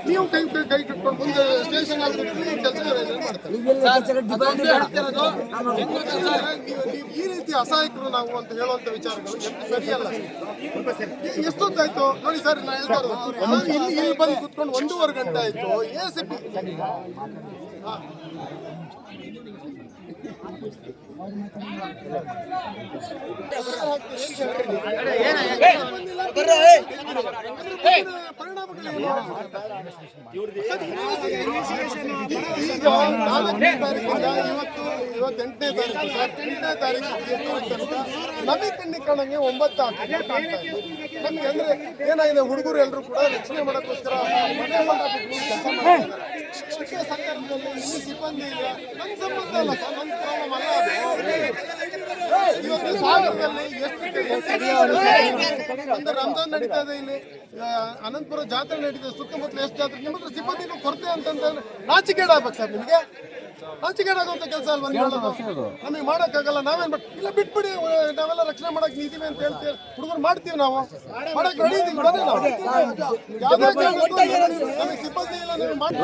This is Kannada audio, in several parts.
ನೀವು ಕೈ ಕಟ್ಕೊಂಡು ಮುಂದೆ ಸ್ಟೇಷನ್ ಈ ರೀತಿ ಅಸಹಾಯಕರು ನಾವು ಅಂತ ಹೇಳುವಂತ ವಿಚಾರಗಳು ಸರಿಯಲ್ಲ. ಎಷ್ಟೊತ್ತಾಯ್ತು ನೋಡಿ ಸರ್, ನಾ ಹೇಳ್ತಾರೆ ಇಲ್ಲಿ ಬಂದು ಕುತ್ಕೊಂಡು 1.5 ಗಂಟೆ ಆಯ್ತು. ACP ಇವತ್ತು 8ನೇ ತಾರೀಕು ನವೀಕರಣಕ್ಕೆ 9 ಆಗ್ತದೆ. ನಮ್ಗೆ ಅಂದ್ರೆ ಏನಾಗಿದೆ, ಹುಡುಗರು ಎಲ್ಲರೂ ಕೂಡ ರಕ್ಷಣೆ ಮಾಡೋಕ್ಕೋಸ್ಕರ ಮನೆ ಕೆಲಸ ಮಾಡ್ತಾರೆ. ಸಂದರ್ಭದಲ್ಲಿ ಸಿಬ್ಬಂದಿ ಇಲ್ಲ, ನನ್ನ ಸಂಬಂಧ ಅಲ್ಲ ಸರ್, ನನ್ನ ಪ್ರಾಬ್ಲಮ್ ಅಲ್ಲ. ಇವತ್ತು ಸಾಗರದಲ್ಲಿ ಒಂದು ರಂಜಾನ್ ನಡೀತಾ ಇದೆ, ಇಲ್ಲಿ ಅನಂತಪುರ ಜಾತ್ರೆ ನಡೀತದೆ, ಸುತ್ತಮುತ್ತಲು ಎಷ್ಟು ಜಾತ್ರೆ. ನಿಮ್ಮ ಹತ್ರ ಸಿಬ್ಬಂದಿಗೂ ಕೊರತೆ ಅಂತಂದ್ರೆ ನಾಚಿಕೆಡಾಗ್ಬೇಕು ಸರ್. ನಿಮಗೆ ನಾಚಿಕೆಡಾಗುವಂತ ಕೆಲಸ ಅಲ್ವಾ ನಮಗೆ ಮಾಡೋಕ್ಕಾಗಲ್ಲ. ನಾವೇನ್ ಇಲ್ಲ ಬಿಟ್ಬಿಡಿ, ನಾವೆಲ್ಲ ರಕ್ಷಣೆ ಮಾಡಕ್ ನಿಂತೀವಿ ಅಂತ ಹೇಳ್ತೀವಿ. ಹುಡುಗರು ಮಾಡ್ತೀವಿ, ನಾವು ಮಾಡಕ್ ರೆಡಿ ಇದೀವಿ. ಬನ್ನಿ, ನಾವು ಯಾವ್ದೇ ನಮಗೆ ಸಿಬ್ಬಂದಿ ಇಲ್ಲ, ನೀವು ನಮ್ಮ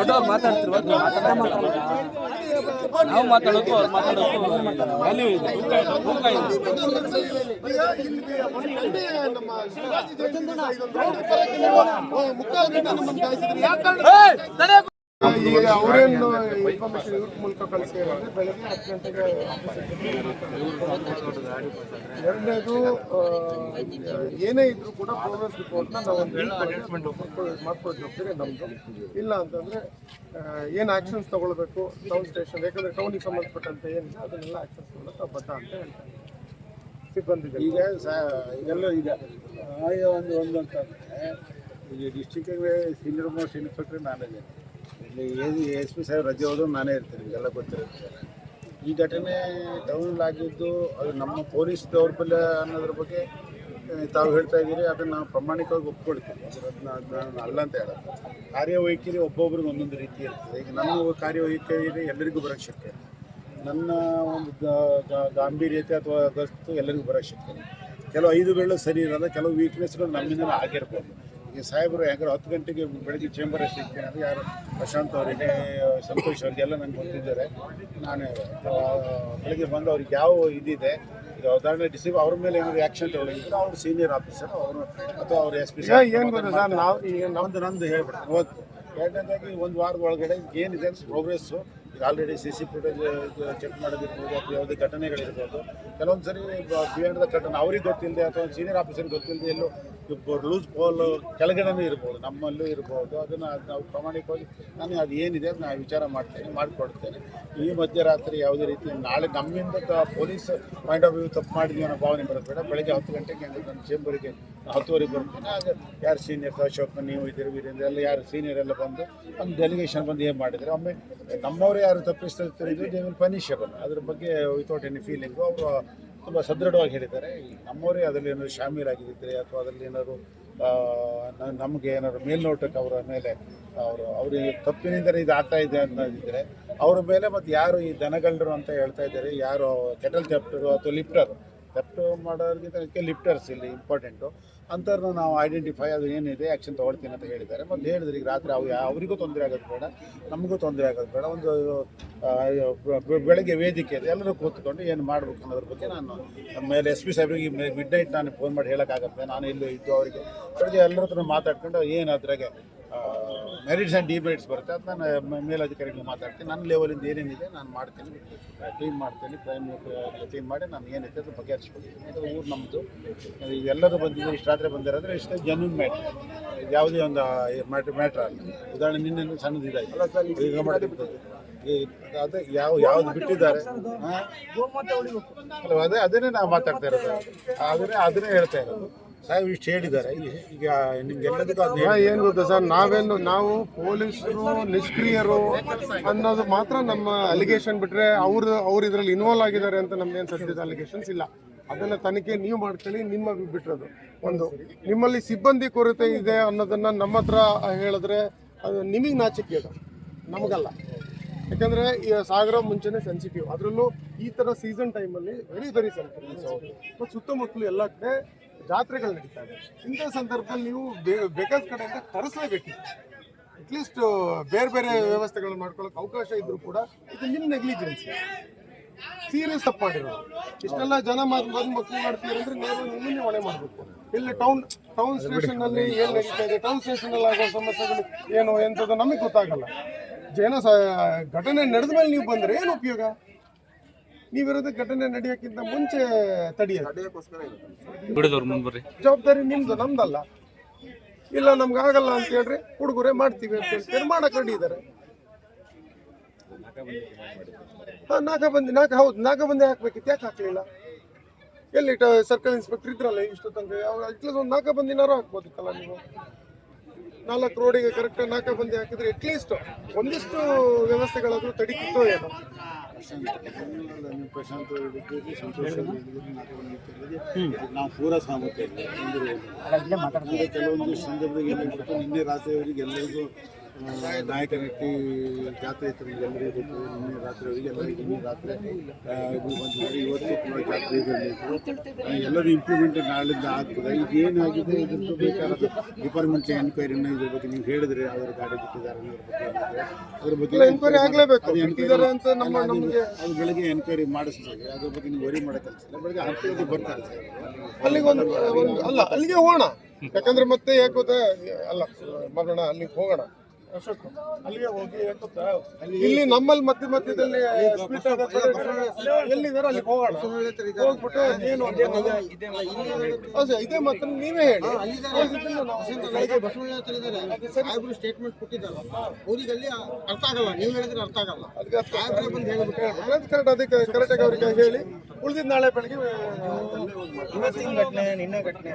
ಮುಕ್ಕಾಲು ಗಂಟೆ ನಮ್ಮನ್ನು ಕಾಯಿಸಿದ್ರು. ಯಾಕೆ ಈಗ ಅವರೇನು ಇನ್ಫಾರ್ಮೇಶನ್ ಇವ್ರ ಮೂಲಕ ಕಳಿಸಿ ಬೆಳಗ್ಗೆ 10 ಗಂಟೆಗೆ. ಎರಡನೇದು, ಏನೇ ಇದ್ರೂ ಕೂಡ ಪ್ರೋಗ್ರೆಸ್ ರಿಪೋರ್ಟ್ನ ನಾವು ಮಾಡ್ಕೊಳ್ಳೋ ಜವಾಬ್ದಾರಿ ನಮ್ಮದು. ಇಲ್ಲ ಅಂತಂದರೆ ಏನು ಆ್ಯಕ್ಷನ್ಸ್ ತೊಗೊಳ್ಬೇಕು ಟೌನ್ ಸ್ಟೇಷನ್, ಯಾಕಂದರೆ ಟೌನಿಗೆ ಸಂಬಂಧಪಟ್ಟಂತೆ ಏನಿದೆ ಅದನ್ನೆಲ್ಲ ಆ್ಯಕ್ಷನ್ಸ್ ತೊಗೊಳ್ಳೋಕೆ ಬದ್ಧ ಅಂತ ಹೇಳ್ತಾರೆ ಸಿಬ್ಬಂದಿಗೆ. ಈಗ ಇದೆಲ್ಲ ಈಗ ಒಂದು ಅಂತಂದರೆ ಈಗ ಡಿಸ್ಟಿಕ್ಕಿಗೆ ಸೀನಿಯರ್ ಮೋಸ್ಟ್ ಇನ್ಸ್ಪೆಕ್ಟರ್ ನಾನಿದೆ, ಇಲ್ಲಿ SP ಸಾಹೇಬ್ ರಜೆ ಹೋದ್ರು ನಾನೇ ಇರ್ತೀನಿ, ಇದೆಲ್ಲ ಗೊತ್ತಿರುತ್ತೆ. ಈ ಘಟನೆ ಟೌನಲ್ಲಿ ಆಗಿದ್ದು ಅದು ನಮ್ಮ ಪೊಲೀಸ್ ದೌರ್ಬಲ್ಯ ಅನ್ನೋದ್ರ ಬಗ್ಗೆ ತಾವು ಹೇಳ್ತಾ ಇದ್ದೀರಿ, ಅದನ್ನು ನಾವು ಪ್ರಾಮಾಣಿಕವಾಗಿ ಒಪ್ಕೊಳ್ತೀವಿ. ಅದನ್ನು ಅಲ್ಲ ಅಂತ ಹೇಳೋದು. ಕಾರ್ಯವೈಖರಿ ಒಬ್ಬೊಬ್ರಿಗೆ ಒಂದೊಂದು ರೀತಿ ಇರ್ತದೆ. ಈಗ ನನ್ನ ಕಾರ್ಯವೈಖರಿ ಎಲ್ಲರಿಗೂ ಬರೋಕ್ಕೆ ಶಕ್ಯ ಇಲ್ಲ, ನನ್ನ ಒಂದು ಗಾಂಭೀರ್ಯತೆ ಅಥವಾ ಗಸ್ತು ಎಲ್ಲರಿಗೂ ಬರೋಕ್ಕೆ ಶಕ್ಯ ಇಲ್ಲ. ಕೆಲವು 5 ವೇಳೆ ಸರಿ ಇರೋಲ್ಲ, ಕೆಲವು ವೀಕ್ನೆಸ್ಗಳು ನಮ್ಮಿಂದ ಆಗಿರ್ಬೋದು. ಈಗ ಸಾಹೇಬರು ಯಾಕಂದ್ರೆ 10 ಗಂಟೆಗೆ ಬೆಳಗ್ಗೆ ಚೇಂಬರ್ ಸಿಗ್ತೀನಿ ಅಂದರೆ ಯಾರು ಪ್ರಶಾಂತ್ ಅವರಿಗೆ, ಸಂತೋಷ್ ಅವರಿಗೆಲ್ಲ ನನಗೆ ಗೊತ್ತಿದ್ದಾರೆ. ನಾನು ಬೆಳಗ್ಗೆ ಬಂದು ಅವ್ರಿಗೆ ಯಾವ ಇದಿದೆ, ಈಗ ಉದಾಹರಣೆ ಅವ್ರ ಮೇಲೆ ಏನಾದ್ರು ಆ್ಯಕ್ಷನ್ ತಗೊಳ್ಳಿದ್ರೆ ಅವ್ರು ಸೀನಿಯರ್ ಆಫೀಸರ್ ಅವರು ಅಥವಾ ಅವ್ರ SP ಏನು ಗೊತ್ತಾ ಸರ್, ನಾವು ಈಗ ನಂದು ಹೇಳ್ಬಿಡ್ತೀನಿ. ಓದ್ತು. ಎರಡನೇದಾಗಿ 1 ವಾರದ ಒಳಗಡೆ ಏನಿದೆ ಪ್ರೋಗ್ರೆಸ್ಸು, ಈಗ ಆಲ್ರೆಡಿ CC ಫುಟೇಜ್ ಚೆಕ್ ಮಾಡೋದಿರ್ಬೋದು ಅಥವಾ ಯಾವುದೇ ಘಟನೆಗಳಿರ್ಬೋದು. ಕೆಲವೊಂದು ಸರಿ ಬಿಯಾಂಡ್ ದ ಘಟನೆ ಅವ್ರಿಗೆ ಗೊತ್ತಿಲ್ಲದೆ ಅಥವಾ ಸೀನಿಯರ್ ಆಫೀಸರ್ಗೆ ಗೊತ್ತಿಲ್ಲದೆ ಎಲ್ಲೋ ಲೂಸ್ ಬಾಲ್ ಕೆಳಗಡೆನೂ ಇರ್ಬೋದು, ನಮ್ಮಲ್ಲೂ ಇರ್ಬೋದು. ಅದನ್ನು ನಾವು ಪ್ರಾಮಾಣಿಕವಾಗಿ ನಾನು ಅದು ಏನಿದೆ ಅದನ್ನ ವಿಚಾರ ಮಾಡಿಕೊಡ್ತೇನೆ. ಈ ಮಧ್ಯರಾತ್ರಿ ಯಾವುದೇ ರೀತಿ ನಾಳೆ ನಮ್ಮಿಂದ ಪೊಲೀಸ್ ಪಾಯಿಂಟ್ ಆಫ್ ವ್ಯೂ ತಪ್ಪು ಮಾಡಿದ್ವಿ ಅನ್ನೋ ಭಾವನೆ ಬರೋದು ಬೇಡ. ಬೆಳಗ್ಗೆ 10 ಗಂಟೆಗೆ ನನ್ನ ಚೇಂಬರಿಗೆ 10ವರೆಗೆ ಬರ್ತೀನಿ. ಆಗ ಯಾರು ಸೀನಿಯರ್ಸ್, ಅಶೋಕ್ ನೀವು ಇದ್ದೀರಿ, ವೀರೇಂದ್ರ ಎಲ್ಲ ಯಾರು ಸೀನಿಯರ್ ಎಲ್ಲ ಬಂದು ಒಂದು ಡೆಲಿಗೇಷನ್ ಬಂದು ಏನು ಮಾಡಿದರೆ, ಒಮ್ಮೆ ನಮ್ಮವರೇ ಯಾರು ತಪ್ಪಿಸ್ತಿದ್ದು ದೇ ವಿಲ್ ಪನಿಷಬಲ್. ಅದ್ರ ಬಗ್ಗೆ ವಿತೌಟ್ ಎನಿ ಫೀಲಿಂಗು ಅವರು ತುಂಬ ಸದೃಢವಾಗಿ ಹೇಳಿದ್ದಾರೆ. ನಮ್ಮವರೇ ಅದರಲ್ಲಿ ಏನಾದ್ರು ಶಾಮೀಲಾಗಿದ್ದರೆ ಅಥವಾ ಅದರಲ್ಲಿ ಏನಾದ್ರು ನಮಗೆ ಏನಾದ್ರು ಮೇಲ್ನೋಟಕ್ಕೆ ಅವರ ಮೇಲೆ ಅವ್ರಿಗೆ ತಪ್ಪಿನಿಂದಲೇ ಇದು ಆಗ್ತಾ ಇದೆ ಅನ್ನೋದಿದ್ದರೆ ಅವರ ಮೇಲೆ, ಮತ್ತು ಯಾರು ಈ ದನಗಳ್ಳರು ಅಂತ ಹೇಳ್ತಾ ಇದ್ದಾರೆ, ಯಾರು ಕೆಟಲ್ ಥೆಫ್ಟರು ಅಥವಾ ಲಿಫ್ಟರು, ಥೆಫ್ಟ್ ಮಾಡೋದಕ್ಕಿಂತ ಅದಕ್ಕೆ ಲಿಫ್ಟರ್ಸ್ ಇಲ್ಲಿ ಇಂಪಾರ್ಟೆಂಟು ಅಂಥವ್ರನ್ನ ನಾವು ಐಡೆಂಟಿಫೈ ಅದು ಏನಿದೆ ಆ್ಯಕ್ಷನ್ ತೊಗೊಳ್ತೀನಿ ಅಂತ ಹೇಳಿದ್ದಾರೆ. ಮತ್ತು ಹೇಳಿದ್ರೆ ಈಗ ರಾತ್ರಿ ಅವರಿಗೂ ತೊಂದರೆ ಆಗೋದು ಬೇಡ, ನಮಗೂ ತೊಂದರೆ ಆಗೋದು ಬೇಡ. ಒಂದು ಬೆಳಗ್ಗೆ ವೇದಿಕೆ ಇದೆ, ಎಲ್ಲರೂ ಕೂತ್ಕೊಂಡು ಏನು ಮಾಡಬೇಕು ಅನ್ನೋದ್ರ ಬಗ್ಗೆ ನಾನು ನಮ್ಮ ಮೇಲೆ SP ಸಾಹೇಬ್ರಿಗೆ ಮಿಡ್ನೈಟ್ ನಾನು ಫೋನ್ ಮಾಡಿ ಹೇಳೋಕ್ಕಾಗುತ್ತೆ. ನಾನು ಇಲ್ಲೂ ಇದ್ದು ಅವರಿಗೆ ಬೆಳಗ್ಗೆ ಎಲ್ಲರ ಹತ್ರ ಮಾತಾಡ್ಕೊಂಡು ಏನು ಅದ್ರಾಗೆ ಮೆರಿಟ್ಸ್ ಆ್ಯಂಡ್ ಡಿಮೆರಿಟ್ಸ್ ಬರುತ್ತೆ ಅದು ನಾನು ಮೇಲಧಿಕಾರಿಗಳು ಮಾತಾಡ್ತೀನಿ. ನನ್ನ ಲೆವೆಲಿಂದ ಏನೇನಿದೆ ನಾನು ಮಾಡ್ತೀನಿ, ಕ್ಲೀನ್ ಮಾಡ್ತೀನಿ, ಕ್ರೈಮ್ ಕ್ಲೀನ್ ಮಾಡಿ ನಾನು ಏನಿದೆ ಅದು ಬಗೆಹರಿಸ್ಕೊಳ್ತೀನಿ. ಇದು ಊರು ನಮ್ಮದು. ಎಲ್ಲರೂ ಬಂದಿದ್ದು ಇಷ್ಟು ರಾತ್ರಿ ಬಂದಿರೋದ್ರೆ ಇಷ್ಟೇ ಜೆನ್ಯೂನ್ ಮ್ಯಾಟ್ರ್, ಯಾವುದೇ ಒಂದು ಮ್ಯಾಟ್ರ್ ಅಲ್ಲ. ಉದಾಹರಣೆ ನಿನ್ನೆ ಸಣ್ಣದಿದ್ದಾಯಿಲ್ಲ ಸರ್, ಈಗ ಮಾಡ್ತಿರ್ತದೆ ಅದೇ ಯಾವ್ದು ಬಿಟ್ಟಿದ್ದಾರೆ ಅದನ್ನೇ ನಾವು ಮಾತಾಡ್ತಾ ಇರೋದು, ಅದನ್ನೇ ಹೇಳ್ತಾ ಇರೋದು. ಸಾಹೇಬ್ ಇಷ್ಟು ಹೇಳಿದ್ದಾರೆ. ಈಗ ನಿಮ್ಗೆಲ್ಲದಕ್ಕೂ ಏನು ಗೊತ್ತಾ ಸರ್, ನಾವು ಪೊಲೀಸರು ನಿಷ್ಕ್ರಿಯರು ಅನ್ನೋದು ಮಾತ್ರ ನಮ್ಮ ಅಲಿಗೇಷನ್ ಬಿಟ್ರೆ ಅವ್ರು ಇದರಲ್ಲಿ ಇನ್ವಾಲ್ವ್ ಆಗಿದ್ದಾರೆ ಅಂತ ನಮ್ದೇನು ಸದ್ಯದ ಅಲಿಗೇಷನ್ಸ್ ಇಲ್ಲ. ಅದನ್ನ ತನಿಖೆ ನೀವು ಮಾಡ್ಕೊಳ್ಳಿ. ನಿಮ್ಮ ಬಿಟ್ಟಿರೋದು ಒಂದು ನಿಮ್ಮಲ್ಲಿ ಸಿಬ್ಬಂದಿ ಕೊರತೆ ಇದೆ ಅನ್ನೋದನ್ನ ನಮ್ಮ ಹತ್ರ ಹೇಳಿದ್ರೆ ಅದು ನಿಮಗೆ ನಾಚಿಕೆ, ಅದು ನಮಗಲ್ಲ. ಯಾಕಂದರೆ ಈ ಸಾಗರ ಮುಂಚೆನೇ ಸೆನ್ಸಿಟಿವ್, ಅದರಲ್ಲೂ ಈ ಥರ ಸೀಸನ್ ಟೈಮಲ್ಲಿ ವೆರಿ ಸೆನ್ಸಿಟಿವ್. ಮತ್ತು ಸುತ್ತಮುತ್ತಲು ಎಲ್ಲ ಕಡೆ ಜಾತ್ರೆಗಳು ನಡೀತಾ ಇದೆ. ಇಂಥ ಸಂದರ್ಭದಲ್ಲಿ ನೀವು ಬೇಕಾದ ಕಡೆಯಿಂದ ತರಿಸಲೇಬೇಕು. ಅಟ್ಲೀಸ್ಟ್ ಬೇರೆ ಬೇರೆ ವ್ಯವಸ್ಥೆಗಳನ್ನ ಮಾಡ್ಕೊಳ್ಳೋಕೆ ಅವಕಾಶ ಇದ್ರೂ ಕೂಡ ಇದು ನಿಮ್ಮ ನೆಗ್ಲಿಜೆನ್ಸಿ, ಸೀರಿಯಸ್ ತಪ್ಪು ಮಾಡಿರೋದು. ಇಷ್ಟೆಲ್ಲ ಜನ ಬಂದು ಮಕ್ಕಳು ಮಾಡ್ತೀರಿ ಅಂದ್ರೆ ನೀವು ನಿಮ್ಮನ್ನೇ ಹೊಣೆ ಮಾಡಬೇಕು. ಇಲ್ಲಿ ಟೌನ್ ಸ್ಟೇಷನ್ ಅಲ್ಲಿ ಏನು ನಡೀತಾ ಇದೆ, ಟೌನ್ ಸ್ಟೇಷನ್ ಅಲ್ಲಿ ಆಗೋ ಸಮಸ್ಯೆಗಳು ಏನು ಎಂಥದ್ದು ನಮಗೆ ಗೊತ್ತಾಗಲ್ಲ. ಘಟನೆ ನಡೆದ ಮೇಲೆ ನೀವು ಬಂದ್ರೆ ಏನು ಉಪಯೋಗ? ನೀವಿರೋದು ಘಟನೆ ನಡೆಯೋಕ್ಕಿಂತ ಮುಂಚೆ ಜವಾಬ್ದಾರಿ ನಿಮ್ದು, ನಮ್ದಲ್ಲ. ಇಲ್ಲ ನಮ್ಗೆ ಆಗಲ್ಲ ಅಂತ ಹೇಳ್ರಿ, ಹುಡುಗರೇ ಮಾಡ್ತೀವಿ ಅಂತ ಹೇಳ್ತಾರೆ, ಮಾಡಕ್ ರೆಡಿ ಇದ್ದಾರೆ. ನಾಕಾಬಂದಿ ಹಾಕ್ಬೇಕಿತ್ತು, ಯಾಕೆ ಹಾಕ್ಲಿಲ್ಲ? ಎಲ್ಲಿ ಸರ್ಕಲ್ ಇನ್ಸ್ಪೆಕ್ಟರ್ ಇದ್ರಲ್ಲ ಇಷ್ಟು ತನಕ, ಅಟ್ಲೀಸ್ಟ್ ಒಂದು ನಾಕಾಬಂದಿನಾರು ಹಾಕ್ಬೋದಿತ್ತಲ್ಲ ನೀವು. 4 ರೋಡಿಗೆ ಕರೆಕ್ಟ್ ನಾಕಾಬಂದಿ ಹಾಕಿದ್ರೆ ಅಟ್ಲೀಸ್ಟ್ ಒಂದಿಷ್ಟು ವ್ಯವಸ್ಥೆಗಳಾದ್ರೂ ತಡೀತಿತ್ತೋ ಏನೋ. ಪ್ರಶಾಂತ್ ನಾವು ಪೂರ ಸಹಮತ ಕೆಲವೊಂದು ಸಂದರ್ಭದಲ್ಲಿ ಏನಾಗ್ಬಿಟ್ಟು ನಿನ್ನೆ ರಾತ್ರಿಯವರಿಗೆ ಎಲ್ಲರಿಗೂ ನಾಯಕನಟ್ಟಿ ಜಾತ್ರೆ ಇತ್ತು, ಎಲ್ಲರಿಗೂ ಗೊತ್ತು. ನಿನ್ನೆ ರಾತ್ರಿಯವರಿಗೆ ಎಲ್ಲರಿಗೂ ನಿನ್ನೆ ರಾತ್ರಿ ಬಂದಿದ್ದಾರೆ, ಇವತ್ತು ಕೂಡ ಜಾತ್ರೆ ಇತ್ತು. ಎಲ್ಲರೂ ಇಂಪ್ಲಿಮೆಂಟ್ ನಾಳಿಂದ ಆಗ್ತದೆ. ಈಗ ಏನಾಗಿದೆ ಇದ್ರದ್ದು ಬೇಕಾದ ಡಿಪಾರ್ಟ್ಮೆಂಟ್ ಎನ್ಕ್ವೈರಿನ ಇದ್ರ ಬಗ್ಗೆ ನೀವು ಹೇಳಿದ್ರೆ ಅವರ ಗಾಡಿ ಬಿಟ್ಟಿದ್ದಾರೆ ಅದ್ರ ಬಗ್ಗೆ ಎನ್ಕ್ವೈರಿ ಆಗ್ಲೇಬೇಕು ಅಂತ ಅದು ಬೆಳಗ್ಗೆ ಎನ್ಕ್ವೈರಿ ಮಾಡಿಸ್ತೀವಿ. ಅದ್ರ ಬಗ್ಗೆ ನೀವು ವರಿ ಮಾಡೋ ಕೆಲಸ ಇಲ್ಲ. ಬೆಳಗ್ಗೆ 10 ಗಂಟೆಗೆ ಬರ್ತಾರೆ ಸರ್. ಅಲ್ಲಿಗೆ ಅಲ್ಲ ಅಲ್ಲಿಗೆ ಹೋಗೋಣ. ಯಾಕಂದ್ರೆ ಮತ್ತೆ ಯಾಕೆ ಗೊತ್ತಾ, ಅಲ್ಲ ಮಗಣ ಅಲ್ಲಿಗೆ ಹೋಗೋಣ ಅಶೋಕ್, ಅಲ್ಲಿಗೆ ಹೋಗಿ ಯಾಕೆ ಗೊತ್ತಾ, ಇಲ್ಲಿ ನಮ್ಮಲ್ಲಿ ಮಧ್ಯದಲ್ಲಿ ಸ್ಪ್ಲಿಟ್ ಎಲ್ಲಿದಾರೆ ಅಲ್ಲಿಗೆ ಹೋಗೋಣ. ಹೋಗ್ಬಿಟ್ಟು ಏನು ಇದೇ ಮತ್ತೆ ನೀವೇ ಹೇಳಿ. ಸ್ಟೇಟ್ಮೆಂಟ್ ಕೊಟ್ಟಿದ್ದಲ್ಲ, ಅವ್ರಿಗೆ ಅಲ್ಲಿ ಅರ್ಥ ಆಗಲ್ಲ, ನೀವು ಹೇಳಿದ್ರೆ ಅರ್ಥ ಆಗಲ್ಲ. ಅದಕ್ಕೆ ಕರೆಕ್ಟಾಗಿ ಅವ್ರಿಗೆ ಹೇಳಿ ಉಳಿದಿದ್ದು ನಾಳೆ ಬೆಳಗ್ಗೆ. ಇವತ್ತಿನ ಘಟನೆ ನಿನ್ನೆ ಘಟನೆ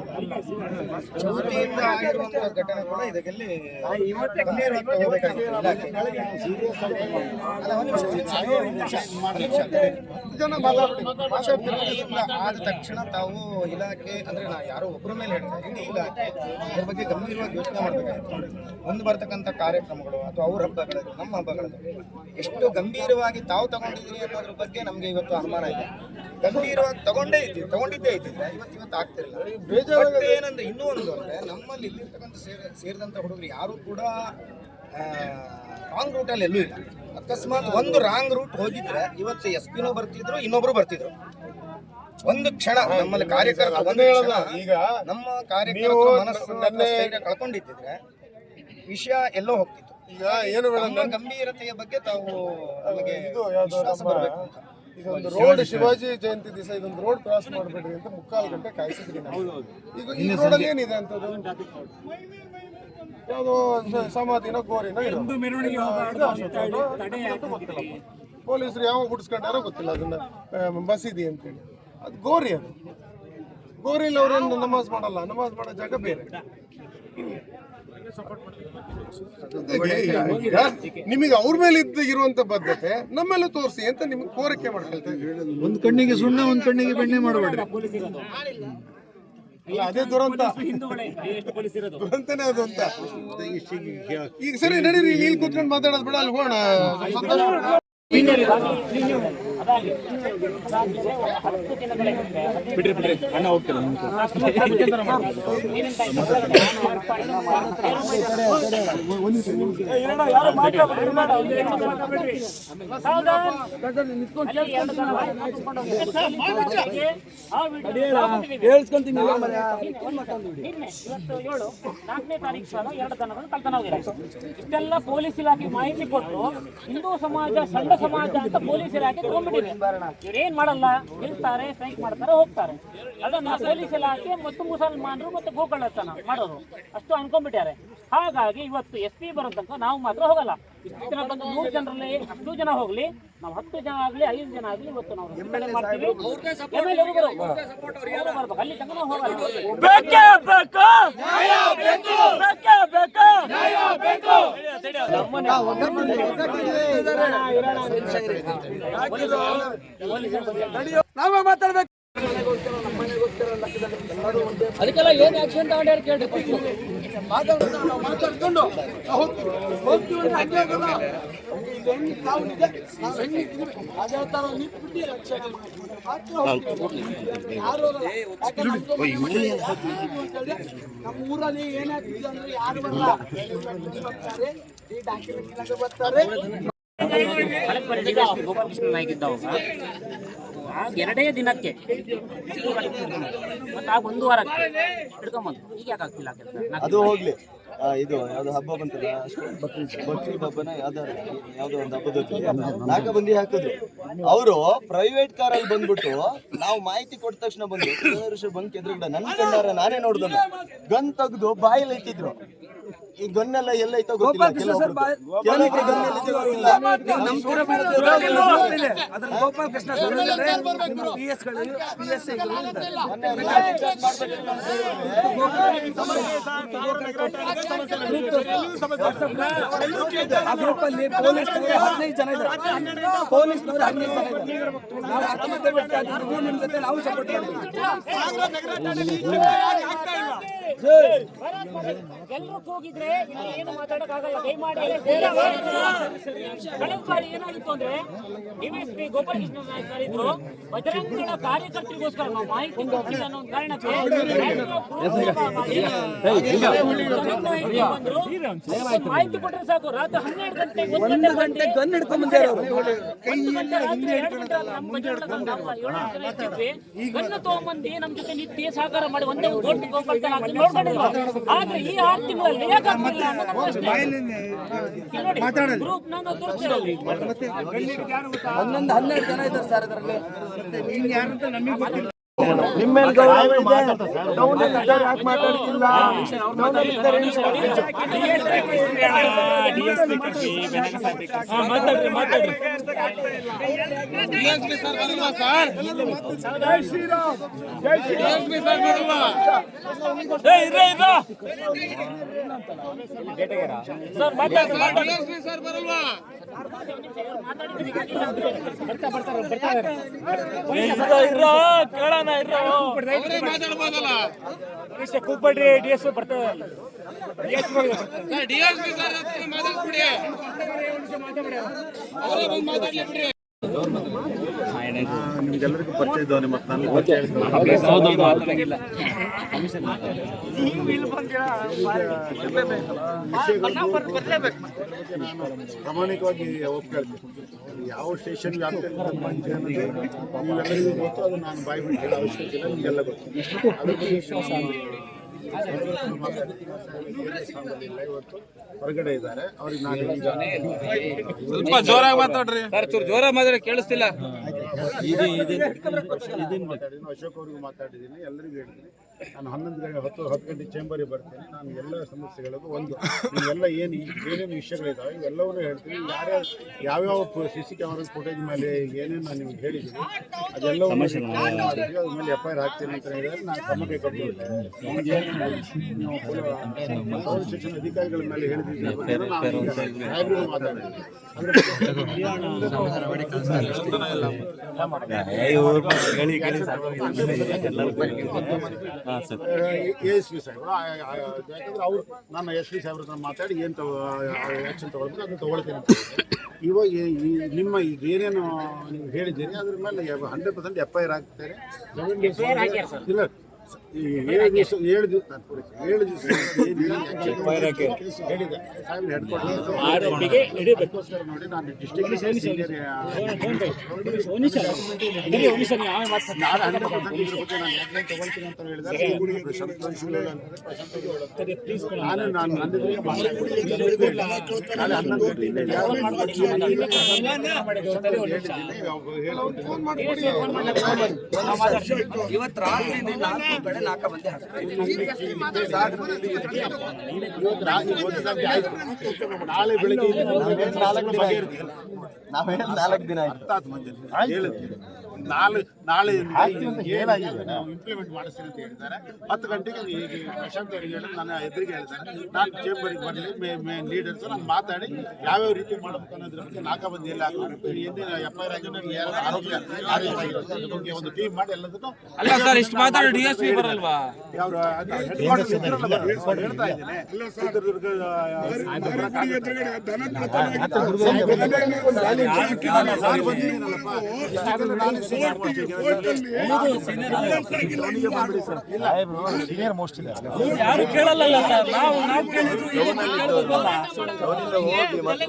ಚೌತಿಯಿಂದ ಆಗಿರುವಂತಹ ಘಟನೆ ಕೂಡ ಇದರಲ್ಲಿ ಆದ ತಕ್ಷಣ ತಾವು ಇಲಾಖೆ ಅಂದ್ರೆ ನಾ ಯಾರೋ ಒಬ್ಬರ ಮೇಲೆ ಹೇಳ್ತಾ ಇದ್ದೀನಿ, ಇಲಾಖೆ ಅದ್ರ ಬಗ್ಗೆ ಗಂಭೀರವಾಗಿ ಯೋಚನೆ ಮಾಡಬೇಕಾಗಿತ್ತು. ಮುಂದೆ ಬರ್ತಕ್ಕಂಥ ಕಾರ್ಯಕ್ರಮಗಳು ಅಥವಾ ಅವ್ರ ಹಬ್ಬಗಳದ್ದು ನಮ್ಮ ಹಬ್ಬಗಳದ್ದು ಎಷ್ಟು ಗಂಭೀರವಾಗಿ ತಾವು ತಗೊಂಡಿದ್ದೀರಿ ಅನ್ನೋದ್ರ ಬಗ್ಗೆ ನಮ್ಗೆ ಇವತ್ತು ಅನುಮಾನ ಇದೆ. ಗಂಭೀರವಾಗಿ ತಗೊಂಡಿದ್ದೇ ಇದ್ದಿದ್ರೆ ಇವತ್ತು ಆಗ್ತಿರಲಿಲ್ಲ. ಏನಂದ್ರೆ ಇನ್ನೂ ಒಂದು ಅಂದ್ರೆ ನಮ್ಮಲ್ಲಿ ಇಲ್ಲಿರ್ತಕ್ಕಂಥ ಸೇರಿದಂಥ ಹುಡುಗರು ಯಾರು ಕೂಡ ರಾಂಗ್ ರೂಟಲ್ಲಿ ಎಲ್ಲೂ ಇಲ್ಲ. ಅಕಸ್ಮಾತ್ ಒಂದು ರಾಂಗ್ ರೂಟ್ ಹೋಗಿದ್ರೆ ಇವತ್ತು SP ಬರ್ತಿದ್ರು, ಇನ್ನೊಬ್ರು ಬರ್ತಿದ್ರು. ಒಂದು ಕ್ಷಣ ನಮ್ಮಲ್ಲಿ ಕಾರ್ಯಕರ್ತರು ಈಗ ನಮ್ಮ ಕಾರ್ಯಕರ್ತರು ಮನಸ್ಸು ಕಳ್ಕೊಂಡಿದ್ದಿದ್ರೆ ವಿಷಯ ಎಲ್ಲೋ ಹೋಗ್ತಿತ್ತು. ಈಗ ಏನು ನಮ್ಮ ಗಂಭೀರತೆಯ ಬಗ್ಗೆ ತಾವು ನಮಗೆ ವಿಶ್ವಾಸ ಬರಬೇಕು ಅಂತ. ಇದೊಂದು ರೋಡ್ ಶಿವಾಜಿ ಜಯಂತಿ ದಿವಸ ಇದೊಂದು ರೋಡ್ ಕ್ರಾಸ್ ಮಾಡಬೇಡ್ರಿ ಅಂತ 3/4 ಗಂಟೆ ಕಾಯಿಸಿದ್ರಿ. ಈಗ ಈ ರೋಡಲ್ಲಿ ಏನಿದೆ ಅಂತದ್ದು, ಯಾವುದೋ ಸಮಾಧಿನ ಗೋರಿನ ಪೊಲೀಸರು ಯಾವ ಬಿಡಿಸ್ಕೊಂಡಾರೋ ಗೊತ್ತಿಲ್ಲ ಅದನ್ನ ಮಸೀದಿ ಅಂತೇಳಿ. ಅದು ಗೋರಿ, ಅದು ಗೋರಿಲಿ ಅವ್ರೇನು ನಮಾಜ್ ಮಾಡಲ್ಲ, ನಮಾಜ್ ಮಾಡೋ ಜಾಗ ಬೇರೆ. ನಿಮಗೆ ಅವ್ರ ಮೇಲೆ ಇರುವಂತ ಬದ್ಧತೆ ನಮ್ಮೆಲ್ಲ ತೋರಿಸಿ ಅಂತ ನಿಮ್ಗೆ ಕೋರಿಕೆ ಮಾಡ್ಕೊಳ್ತಾ ಇದ್ದೀವಿ. ಒಂದು ಕಣ್ಣಿಗೆ ಸುಣ್ಣ, ಒಂದು ಕಣ್ಣಿಗೆ ಬೆಣ್ಣೆ ಮಾಡಬೇಡ್ರಿ. ಅದೇ ದುರಂತ, ದುರಂತನೇ ಅದು ಅಂತ. ಈಗ ಸರಿ ನಡೀರಿ, ಇಲ್ಲಿ ಕೂತ್ಕೊಂಡು ಮಾತಾಡೋದು ಬೇಡ, ಅಲ್ಲಿ ಹೋಗೋಣ. ಬಿಡ್ರಿ ಅಣ್ಣ ಹೋಗ್ತಾರೆ. ಇಷ್ಟೆಲ್ಲ ಪೊಲೀಸ್ ಇಲಾಖೆ ಮಾಹಿತಿ ಕೊಟ್ಟು ಹಿಂದೂ ಸಮಾಜ ಸಣ್ಣ ಸಮಾಜ ಅಂತ ಪೊಲೀಸ್ ಇಲಾಖೆ ತಗೊಂಡ್ಬಿಟ್ಟಿದೆ. ಇವ್ರೇನ್ ಮಾಡಲ್ಲ, ನಿಲ್ತಾರೆ, ಸ್ಟ್ರೈಕ್ ಮಾಡ್ತಾರೆ, ಹೋಗ್ತಾರೆ. ಅದನ್ನ ಪೊಲೀಸ್ ಇಲಾಖೆ ಮತ್ತು ಮುಸಲ್ಮಾನರು ಮತ್ತು ಗೋಕಳ್ಳತನ ಮಾಡೋರು ಅಷ್ಟು ಅನ್ಕೊಂಡ್ಬಿಟ್ಟಾರೆ. ಹಾಗಾಗಿ ಇವತ್ತು SP ಬರೋ ತನಕ ನಾವು ಮಾತ್ರ ಹೋಗಲ್ಲ. ಇಷ್ಟು ಜನ ಬಂದು 100 ಜನರಲ್ಲಿ 10 ಜನ ಹೋಗ್ಲಿ, ನಾವು 10 ಜನ ಆಗ್ಲಿ 5 ಜನ ಆಗ್ಲಿ ಇವತ್ತು ನಾವು ಮಾಡ್ತೀವಿ. ಅಲ್ಲಿ ತನಕ ನಾವು ಹೋಗಲ್ಲ. ಅದಕ್ಕೆಲ್ಲ ಏನ್ ಆಕ್ಷನ್ ತಗೊಂಡ್ಯಾರ ಕೇಳ್ರಿ. ಮಾತಾಡ್ಕೊಂಡು ಹೋಗ್ತೀವಿ ಅಂದ್ರೆ ಹಂಗೆ ಹೋಗಲ್ಲ. ಇದೊಂದು ನಾವು ನಿಜ ನಾವು ಹೆಂಗಿದ್ದೀವಿ ಅದೇ ಥರ ನಿಂತ್ಬಿಟ್ಟು ರಕ್ಷಣೆ ಮಾಡ್ತೀವಿ. ಮಾತ್ರ ಹೋಗ್ತೀವಿ. ಯಾರು ಹೋಗಲ್ಲ. ಯಾಕಂದ್ರೆ ನಮ್ಮ ಊರಲ್ಲಿ ಏನಾಗ್ತಿದೆ ಅಂದ್ರೆ ಯಾರು ಬರಲ್ಲ. ಬರ್ತಾರೆ ಈ ಡಾಕ್ಯುಮೆಂಟ್ ಬರ್ತಾರೆ. ಕಳೆದ ಬಾರಿ ಡಿವೈಎಸ್ಪಿ ಗೋಪಾಲಕೃಷ್ಣ ನಾಯ್ಕ ಇದ್ದವಾಗ ಆಗ 2 ದಿನಕ್ಕೆ ಮತ್ತೆ ಆಗ 1 ವಾರಕ್ಕೆ ಹಿಡ್ಕೊಂಬಂದು ಈಗ ಯಾಕೆ ಆಗ್ತಿಲ್ಲ ಕೆಲಸ? ಅದು ಹೋಗ್ಲಿ. ಇದು ಯಾವ್ದು ಹಬ್ಬ ಬಂತಲ್ಲ, ಬಕ್ರೀದ್ ಹಬ್ಬನ ಯಾವ್ದೋ ಒಂದು ಹಬ್ಬದಲ್ಲಿ ನಾಕಾಬಂದಿ ಹಾಕಿದ್ರು. ಅವರು ಪ್ರೈವೇಟ್ ಕಾರಲ್ಲಿ ಬಂದ್ಬಿಟ್ಟು ನಾವು ಮಾಹಿತಿ ಕೊಟ್ಟ ತಕ್ಷಣ ಬಂದು ಬಂಕ್ ಎದುರುಗಡೆ ನನ್ನ ಕಂಡಾರ ನಾನೇ ನೋಡ್ದಲ್ಲ ಗನ್ ತೆಗ್ದು ಬಾಯಲ್ಲಿ ಇಟ್ಟಿದ್ರು. ಈ ಗನ್ನೆಲ್ಲ ಎಲ್ಲ ಐತೋ ಗೊತ್ತಿಲ್ಲ. ಆ ಗ್ರೂಪಲ್ಲಿ ಪೊಲೀಸ್ನವರು 15 ಜನ ಇದ್ದಾರೆ. ಪೊಲೀಸ್ನವರು 15 ಜನ ಇದ್ದಾರೆ. ನಾವು ಆತ್ಮಹತ್ಯೆ ಮಾಡ್ತೀವಿ, ನಿಮ್ಮ ಜೊತೆ ನಾವು ಸಪೋರ್ಟ್ ಎಲ್ಲರೂ ಹೋಗಿದ್ರೆ ಇಲ್ಲಿ ಏನು ಮಾತಾಡಕ್ಕಾಗಲ್ಲ. ದಯಮಾಡಿ ಕಳೆದ ಬಾರಿ ಏನಾಗಿತ್ತು ಅಂದ್ರೆ ಡಿವೈಎಸ್ಪಿ ಗೋಪಾಲಕೃಷ್ಣ ನಾಯ್ಕ ಇದ್ರು ಬಜರಂಗಗಳ ಕಾರ್ಯಕರ್ತರಿಗೋಸ್ಕರ ನಾವು ಮಾಹಿತಿ ಕೊಡ್ತೀವಿ ಅನ್ನೋ ಒಂದು ಕಾರಣಕ್ಕೆ ಮಾಹಿತಿ ಕೊಟ್ಟರೆ ಸಾಕು. ರಾತ್ರಿ 12 ಗಂಟೆ ಗನ್ ಹಿಡ್ಕೊಂಡ್ ಬಂದಿದ್ದಾರೆ ಗನ್ನ ತಗೊಂಬಂದಿ ನಮ್ ಜೊತೆ ನಿತ್ಯ ಸಹಕಾರ ಮಾಡಿ ಒಂದೇ ಒಂದು ದೊಡ್ಡ ಗೋಪಾಲ ನೋಡ್ಕೊಂಡಿದ್ರು. ಆದ್ರೆ ಈ 6 ತಿಂಗಳಲ್ಲಿ ಯಾಕಾಗ್ತಿಲ್ಲ ನೋಡಿ. ಗ್ರೂಪ್ ನಾನು ತೋರಿಸ್ತೀರಲ್ರಿ 11-12 ಜನ ಇದ್ದಾರೆ ಸರ್ ಅದರಲ್ಲಿ. ನಿಮ್ಮ ಮೇಲೆ ಗೌರವ ಇದೆ. ಟೌನ್ ಅಲ್ಲಿ ಇದ್ದಾರೆ, ಯಾಕೆ ಮಾತಾಡ್ತಿಲ್ಲ? ಟೌನ್ ಅಲ್ಲಿ ಇದ್ದಾರೆ, ಕೂಪಡ್ರಿ ಡಿಎಸ್ ಬರ್ತಾರೆ. ನಿಮ್ಗೆಲ್ಲರಿಗೂ ಪರಿಚಯ ಇದ್ದವನೇ ಮತ್ತು ನನಗೆ ಪ್ರಾಮಾಣಿಕವಾಗಿ ಒಪ್ಕೊಳ್ತೀನಿ. ಯಾವ ಸ್ಟೇಷನ್ ವ್ಯಾಪ್ತಿಯಲ್ಲಿ ನೀವೆಲ್ಲರಿಗೂ ಗೊತ್ತು, ಅದು ನಾನು ಬಾಯಿ ಬಿಟ್ಟು ಹೇಳೋ ಅವಶ್ಯಕತೆ ಇಲ್ಲ, ನಿಮಗೆಲ್ಲ ಗೊತ್ತು. ಅದ್ರ ಬಗ್ಗೆ ಇವತ್ತು ಹೊರಗಡೆ ಇದ್ದಾರೆ. ಅವ್ರಿಗೆ ನಾನು ಸ್ವಲ್ಪ ಜೋರಾಗಿ ಮಾತಾಡ್ರಿ ಸರ್. ಜೋರಾಗಿ ಮಾತಾಡಿ ಕೇಳಿಸ್ತಿಲ್ಲ. ಮಾತಾಡಿದ್ದೀನಿ, ಅಶೋಕ್ ಅವ್ರಿಗೂ ಮಾತಾಡಿದ್ದೀನಿ, ಎಲ್ಲರಿಗೂ ಹೇಳ್ತೀನಿ. ನಾನು 10 ಗಂಟೆ ಚೇಂಬರಿಗೆ ಬರ್ತೀನಿ. ನಾನು ಎಲ್ಲ ಸಮಸ್ಯೆಗಳಿಗೂ ನೀವೆಲ್ಲ ಏನೇನು ವಿಷಯಗಳಿದ್ದಾವೆ ಇವೆಲ್ಲವನ್ನೂ ಹೇಳ್ತೀನಿ. ಯಾವ್ಯಾವ CC ಕ್ಯಾಮರಾ ಫುಟೇಜ್ ಮೇಲೆ ಏನೇನು ನಾನು ನಿಮ್ಗೆ ಹೇಳಿದ್ದೀನಿ ಅದೆಲ್ಲವನ್ನೂ ಮಾಡಿದ್ವಿ. ಅದ್ರ ಮೇಲೆ FIR ಹಾಕ್ತೀನಿ ಅಂತ ಹೇಳಿದರೆ ನಾನು ಕ್ರಮ ಕೈಗೊಳ್ಳುತ್ತೇನೆ. ಪೊಲೀಸ್ ಸ್ಟೇಷನ್ ಅಧಿಕಾರಿಗಳ ಮೇಲೆ ಹೇಳಿದ್ದೀನಿ, ಸಾಹೇಬರಿಗೂ ಮಾತಾಡಿದ್ದೀನಿ. ASP ಸಾಹೇಬರು, ಯಾಕಂದ್ರೆ ಅವರು ನನ್ನ SP ಸಾಹೇಬ್ರ ಹತ್ರ ಮಾತಾಡಿ ಏನು ಆ್ಯಕ್ಷನ್ ತೊಗೊಳ್ಬೇಕು ಅದನ್ನು ತೊಗೊಳ್ತೀನಿ ಅಂತ. ಇವಾಗ ನಿಮ್ಮ ಏನೇನು ನೀವು ಹೇಳಿದ್ದೀರಿ ಅದ್ರ ಮೇಲೆ 100% FIR ಆಗ್ತಾರೆ. ಇಲ್ಲ, 7 ದಿವಸ ಹೇಳಿದೆ. ಹೇಳಿದೆ ಸಾಹೇಬ್ರು ಹೆಡ್ ಕ್ವಾರ್ಟರ್ ನೋಡಿ, ನಾನು ಡಿಸ್ಟ್ರಿಕ್ಟ್ ಸೀನಿಯರ್ ತಗೊಳ್ತೀನಿ ಅಂತ ಹೇಳಿದ್ದಾರೆ. ನಾನು ನಂದಿದ್ರೆ ಇವತ್ತು ರಾತ್ರಿ 4 ಕಡೆ ನಾಕಾಬಂದಿ ನಾಳೆ ಬೆಳಿಗ್ಗೆ ನಾವೇನು 4 ದಿನ ಆಯ್ತು. ಹೇಳಿದ್ವಿ ನಾಳೆಯಿಂದ ಏನಾಗಿದೆ ನಾವು ಇಂಪ್ಲಿಮೆಂಟ್ ಮಾಡಿಸ್ತೀನಿ ಅಂತ ಹೇಳಿದ್ದಾರೆ. 10 ಗಂಟೆಗೆ ಈಗ ಪ್ರಶಾಂತ್ ಅವರಿಗೆ ಹೇಳಿ ನನ್ನ ಎದುರಿಗೆ ಹೇಳ್ತಾರೆ, ನಾನು ಚೇಂಬರಿಗೆ ಬರಲಿ ಮೇನ್ ಲೀಡರ್ಸ್ ನಾನು ಮಾತಾಡಿ ಯಾವ್ಯಾವ ರೀತಿ ಮಾಡಬೇಕು ಅನ್ನೋದ್ರ ಬಗ್ಗೆ ನಾಕಾಬಂದಿಯಲ್ಲಿ ಹಾಕಬೇಕು. ಏನೇನು FIR ಆಗಿ ನನಗೆ ಯಾರು ಆರೋಗ್ಯ ಆಗಿರುತ್ತೆ ಅದ್ರ ಬಗ್ಗೆ ಒಂದು ಟೀಮ್ ಮಾಡಿ ಎಲ್ಲದನ್ನು ಅಲ್ಲ ಸರ್, ಇಷ್ಟು ಮಾತಾಡಿ DSP ಬರಲ್ವಾ? ಯಾವ ಹೆಡ್ಕ್ವಾರ್ಟರ್ಸ್ ಇದ್ರಲ್ಲ ಅವ್ರು ಹೇಳ್ತಾ ಇದ್ದೇನೆ. ಚಿತ್ರದುರ್ಗ ನಾನು ಬಂದಿದ್ದೀನಲ್ಲಪ್ಪ, ಇಷ್ಟಕ್ಕೆಲ್ಲ ನಾನು ಸೀನಿಯರ್ ಮೋಸ್ಟ್ ಇದೆ. ಯಾರು ಕೇಳಲ್ಲ ಸರ್, ನಾವು ಕೇಳಿದ್ರು ಹೋಗಿ ಮತ್ತೆ